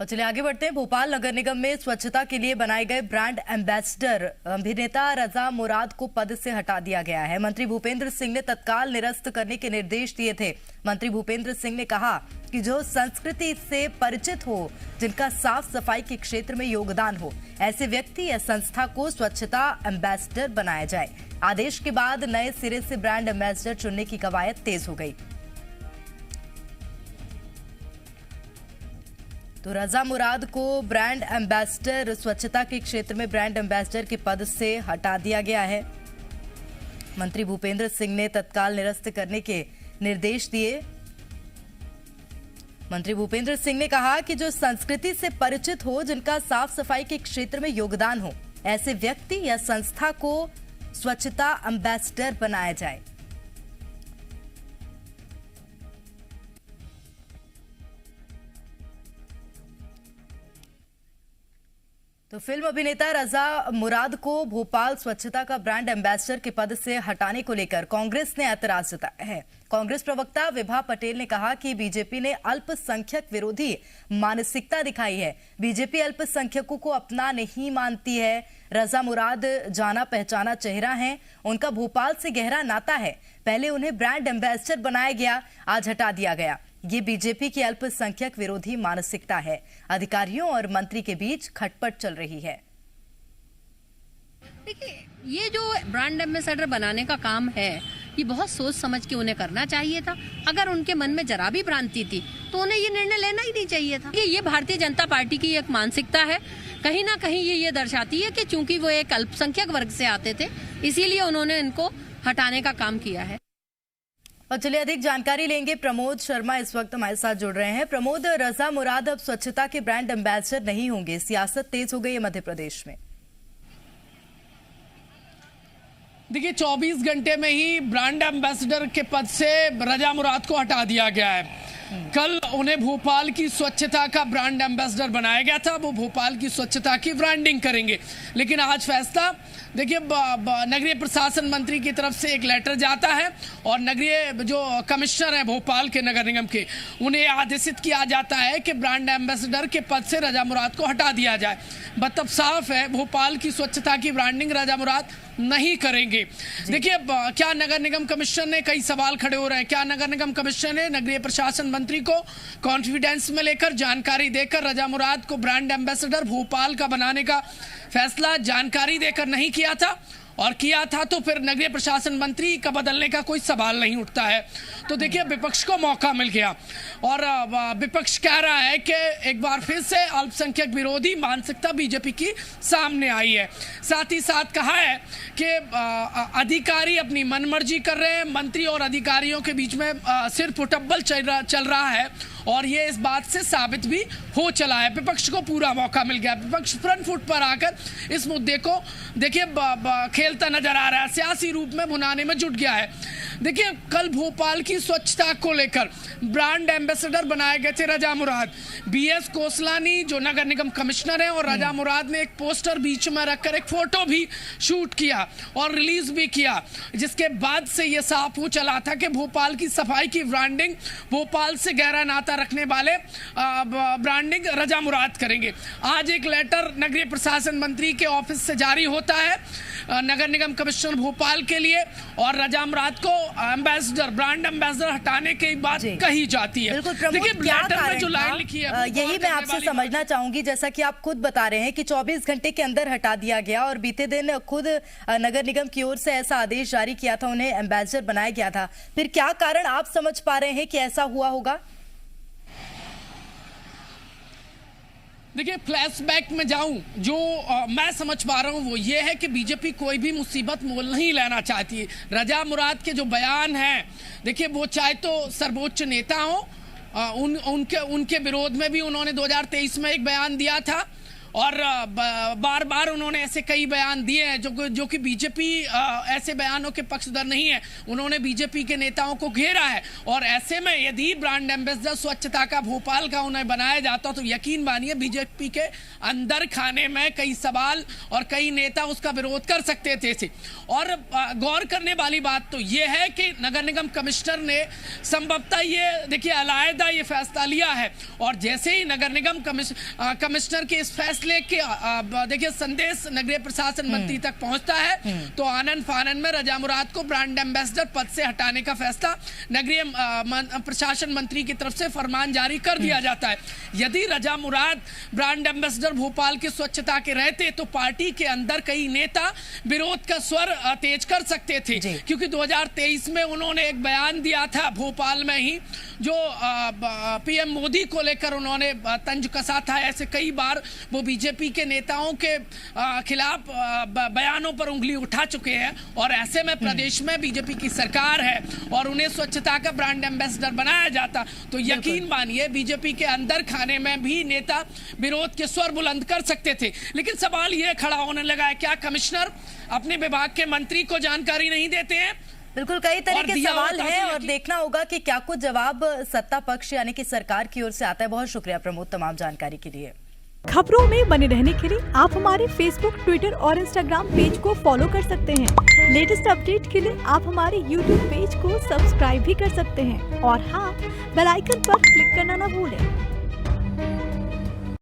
और चलिए आगे बढ़ते हैं। भोपाल नगर निगम में स्वच्छता के लिए बनाए गए ब्रांड एम्बेसडर अभिनेता रजा मुराद को पद से हटा दिया गया है। मंत्री भूपेंद्र सिंह ने तत्काल निरस्त करने के निर्देश दिए थे। मंत्री भूपेंद्र सिंह ने कहा कि जो संस्कृति से परिचित हो, जिनका साफ सफाई के क्षेत्र में योगदान हो, ऐसे व्यक्ति या संस्था को स्वच्छता एम्बेसडर बनाया जाए। आदेश के बाद नए सिरे से ब्रांड एम्बेसडर चुनने की कवायद तेज हो गई। तो रजा मुराद को ब्रांड एम्बेसडर, स्वच्छता के क्षेत्र में ब्रांड एम्बेसडर के पद से हटा दिया गया है। मंत्री भूपेंद्र सिंह ने तत्काल निरस्त करने के निर्देश दिए। मंत्री भूपेंद्र सिंह ने कहा कि जो संस्कृति से परिचित हो, जिनका साफ सफाई के क्षेत्र में योगदान हो, ऐसे व्यक्ति या संस्था को स्वच्छता एम्बेसडर बनाया जाए। तो फिल्म अभिनेता रजा मुराद को भोपाल स्वच्छता का ब्रांड एम्बेसडर के पद से हटाने को लेकर कांग्रेस ने ऐतराज जताया है। कांग्रेस प्रवक्ता विभा पटेल ने कहा कि बीजेपी ने अल्पसंख्यक विरोधी मानसिकता दिखाई है। बीजेपी अल्पसंख्यकों को अपना नहीं मानती है। रजा मुराद जाना पहचाना चेहरा हैं, उनका भोपाल से गहरा नाता है। पहले उन्हें ब्रांड एम्बेसडर बनाया गया, आज हटा दिया गया। ये बीजेपी की अल्पसंख्यक विरोधी मानसिकता है। अधिकारियों और मंत्री के बीच खटपट चल रही है। देखिए, ये जो ब्रांड एम्बेसडर बनाने का काम है, ये बहुत सोच समझ के उन्हें करना चाहिए था। अगर उनके मन में जरा भी भ्रांति थी तो उन्हें ये निर्णय लेना ही नहीं चाहिए था। ये भारतीय जनता पार्टी की एक मानसिकता है। कहीं ना कहीं ये दर्शाती है कि चूंकि वो एक अल्पसंख्यक वर्ग से आते थे, इसीलिए उन्होंने इनको हटाने का काम किया है। और चलिए अधिक जानकारी लेंगे। प्रमोद शर्मा इस वक्त हमारे साथ जुड़ रहे हैं। प्रमोद, रजा मुराद अब स्वच्छता के ब्रांड एम्बेसडर नहीं होंगे, सियासत तेज हो गई है मध्य प्रदेश में। देखिए, 24 घंटे में ही ब्रांड एम्बेसडर के पद से रजा मुराद को हटा दिया गया है। कल उन्हें भोपाल की स्वच्छता का ब्रांड एम्बेसडर बनाया गया था। वो भोपाल की स्वच्छता की ब्रांडिंग करेंगे, लेकिन आज फैसला देखिए, नगरीय प्रशासन मंत्री की तरफ से एक लेटर जाता है और नगरीय जो कमिश्नर है भोपाल के नगर निगम के, उन्हें आदेशित किया जाता है कि ब्रांड एम्बेसडर के पद से रजा मुराद को हटा दिया जाए। मतलब साफ है, भोपाल की स्वच्छता की ब्रांडिंग रजा मुराद नहीं करेंगे। देखिए, क्या नगर निगम कमिश्नर ने, कई सवाल खड़े हो रहे हैं, क्या नगर निगम कमिश्नर ने नगरीय प्रशासन मंत्री को कॉन्फिडेंस में लेकर जानकारी देकर रजा मुराद को ब्रांड एम्बेसडर भोपाल का बनाने का फैसला जानकारी देकर नहीं किया था? और किया था तो फिर नगरीय प्रशासन मंत्री का बदलने का कोई सवाल नहीं उठता है। तो देखिए, विपक्ष को मौका मिल गया और विपक्ष कह रहा है कि एक बार फिर से अल्पसंख्यक विरोधी मानसिकता बीजेपी की सामने आई है। साथ ही साथ कहा है कि अधिकारी अपनी मनमर्जी कर रहे हैं। मंत्री और अधिकारियों के बीच में सिर फुटबल चल रहा है और ये इस बात से साबित भी हो चला है। विपक्ष को पूरा मौका मिल गया। विपक्ष फ्रंट फुट पर आकर इस मुद्दे को देखिए खेलता नजर आ रहा है, सियासी रूप में भुनाने में जुट गया है। देखिए, कल भोपाल की स्वच्छता को लेकर ब्रांड एम्बेसडर बनाए गए थे रजा मुराद। बीएस कोसलानी जो नगर निगम कमिश्नर हैं और रजा मुराद ने एक पोस्टर बीच में रखकर एक फोटो भी शूट किया और रिलीज भी किया, जिसके बाद से ये साफ हो चला था कि भोपाल की सफाई की ब्रांडिंग, भोपाल से गहरा नाता रखने वाले ब्रांडिंग रजा मुराद करेंगे। आज एक लेटर नगरीय प्रशासन मंत्री के ऑफिस से जारी होता है नगर निगम कमिश्नर भोपाल के लिए और रजा मुराद को एम्बेसडर, ब्रांड एम्बेसडर हटाने की बात कही जाती है। देखिए, लेटर में जो लाइन लिखी है, यही मैं आपसे समझना चाहूंगी। जैसा कि आप खुद बता रहे हैं कि 24 घंटे के अंदर हटा दिया गया और बीते दिन खुद नगर निगम की ओर से ऐसा आदेश जारी किया था, उन्हें एम्बेसडर बनाया गया था। फिर क्या कारण आप समझ पा रहे हैं कि ऐसा हुआ होगा? देखिए, फ्लैशबैक में जाऊं, जो मैं समझ पा रहा हूं वो ये है कि बीजेपी कोई भी मुसीबत मोल नहीं लेना चाहती है। रजा मुराद के जो बयान हैं, देखिए, वो चाहे तो सर्वोच्च नेता हो, उनके विरोध में भी उन्होंने 2023 में एक बयान दिया था और बार बार उन्होंने ऐसे कई बयान दिए हैं जो कि बीजेपी ऐसे बयानों के पक्षधर नहीं है। उन्होंने बीजेपी के नेताओं को घेरा है और ऐसे में यदि ब्रांड एम्बेसडर स्वच्छता का भोपाल का उन्हें बनाया जाता तो यकीन मानिए बीजेपी के अंदर खाने में कई सवाल और कई नेता उसका विरोध कर सकते थे। और गौर करने वाली बात तो यह है कि नगर निगम कमिश्नर ने संभवतः ये देखिए अलग ये फैसला लिया है और जैसे ही नगर निगम कमिश्नर के इस फैसले के देखिए संदेश नगरीय प्रशासन मंत्री तक पहुंचता है तो आनंद फानन में रजा मुराद को ब्रांड एम्बेसडर पद से हटाने का फैसला नगरीय प्रशासन मंत्री की तरफ से फरमान जारी कर दिया जाता है। यदि रजा मुराद ब्रांड एम्बेसडर भोपाल की स्वच्छता के रहते तो पार्टी के अंदर कई नेता विरोध का स्वर तेज कर सकते थे, क्योंकि 2023 में उन्होंने एक बयान दिया था भोपाल में ही जो पीएम मोदी को लेकर उन्होंने तंज कसा था। ऐसे कई बार वो बीजेपी के नेताओं के खिलाफ बयानों पर उंगली उठा चुके हैं और ऐसे में प्रदेश में बीजेपी की सरकार है और उन्हें स्वच्छता का ब्रांड एम्बेसडर बनाया जाता तो यकीन मानिए बीजेपी के अंदर खाने में भी नेता विरोध के स्वर बुलंद कर सकते थे। लेकिन सवाल यह खड़ा होने लगा है, क्या कमिश्नर अपने विभाग के मंत्री को जानकारी नहीं देते हैं? बिल्कुल, कई तरह के सवाल हैं और देखना होगा कि क्या कुछ जवाब सत्ता पक्ष यानी कि सरकार की ओर से आता है। बहुत शुक्रिया प्रमोद तमाम जानकारी के लिए। खबरों में बने रहने के लिए आप हमारे फेसबुक, ट्विटर और इंस्टाग्राम पेज को फॉलो कर सकते हैं। लेटेस्ट अपडेट के लिए आप हमारे यूट्यूब पेज को सब्सक्राइब भी कर सकते हैं और हाँ, बेल आइकन पर क्लिक करना ना भूलें।